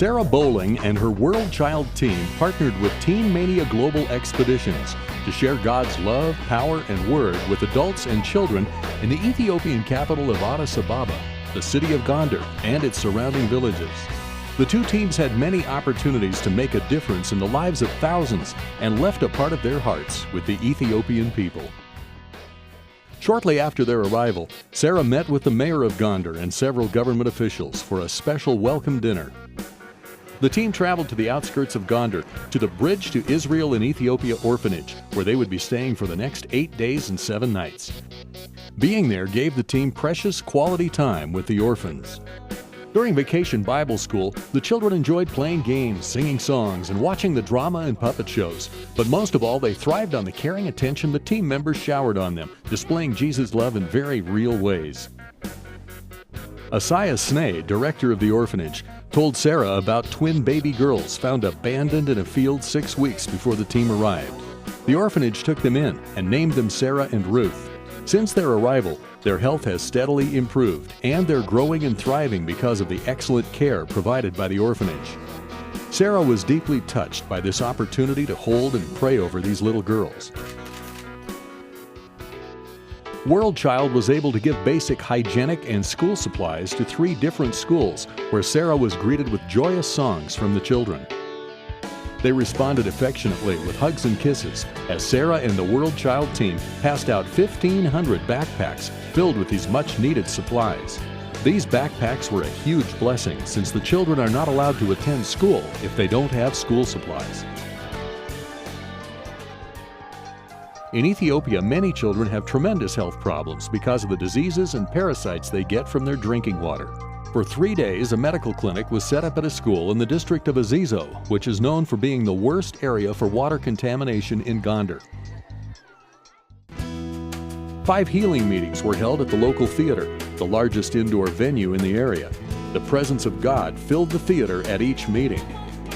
Sarah Bowling and her World Child team partnered with Teen Mania Global Expeditions to share God's love, power, and word with adults and children in the Ethiopian capital of Addis Ababa, the city of Gondar, and its surrounding villages. The two teams had many opportunities to make a difference in the lives of thousands and left a part of their hearts with the Ethiopian people. Shortly after their arrival, Sarah met with the mayor of Gondar and several government officials for a special welcome dinner. The team traveled to the outskirts of Gondar to the Bridge to Israel in Ethiopia Orphanage, where they would be staying for the next 8 days and 7 nights. Being there gave the team precious quality time with the orphans. During Vacation Bible School, the children enjoyed playing games, singing songs, and watching the drama and puppet shows. But most of all, they thrived on the caring attention the team members showered on them, displaying Jesus' love in very real ways. Asaya Snee, director of the orphanage, told Sarah about twin baby girls found abandoned in a field 6 weeks before the team arrived. The orphanage took them in and named them Sarah and Ruth. Since their arrival, their health has steadily improved, and they're growing and thriving because of the excellent care provided by the orphanage. Sarah was deeply touched by this opportunity to hold and pray over these little girls. World Child was able to give basic hygienic and school supplies to 3 different schools, where Sarah was greeted with joyous songs from the children. They responded affectionately with hugs and kisses as Sarah and the World Child team passed out 1,500 backpacks filled with these much-needed supplies. These backpacks were a huge blessing since the children are not allowed to attend school if they don't have school supplies. In Ethiopia, many children have tremendous health problems because of the diseases and parasites they get from their drinking water. For 3 days, a medical clinic was set up at a school in the district of Azizo, which is known for being the worst area for water contamination in Gondar. 5 healing meetings were held at the local theater, the largest indoor venue in the area. The presence of God filled the theater at each meeting.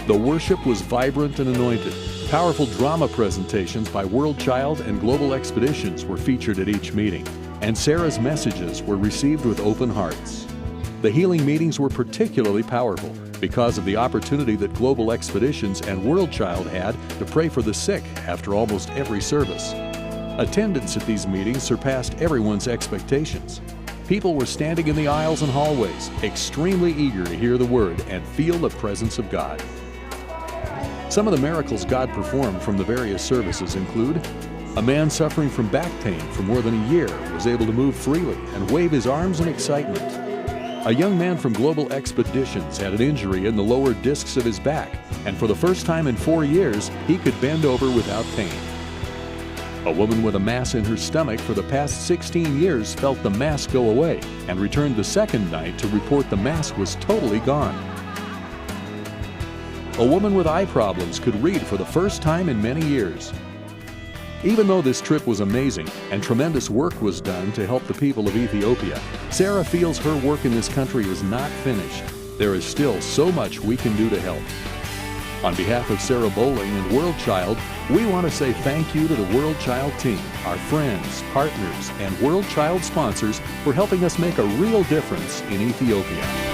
The worship was vibrant and anointed. Powerful drama presentations by World Child and Global Expeditions were featured at each meeting, and Sarah's messages were received with open hearts. The healing meetings were particularly powerful because of the opportunity that Global Expeditions and World Child had to pray for the sick after almost every service. Attendance at these meetings surpassed everyone's expectations. People were standing in the aisles and hallways, extremely eager to hear the word and feel the presence of God. Some of the miracles God performed from the various services include: a man suffering from back pain for more than a year was able to move freely and wave his arms in excitement. A young man from Global Expeditions had an injury in the lower discs of his back, and for the first time in 4 years, he could bend over without pain. A woman with a mass in her stomach for the past 16 years felt the mass go away and returned the second night to report the mass was totally gone. A woman with eye problems could read for the first time in many years. Even though this trip was amazing and tremendous work was done to help the people of Ethiopia, Sarah feels her work in this country is not finished. There is still so much we can do to help. On behalf of Sarah Bowling and World Child, we want to say thank you to the World Child team, our friends, partners, and World Child sponsors for helping us make a real difference in Ethiopia.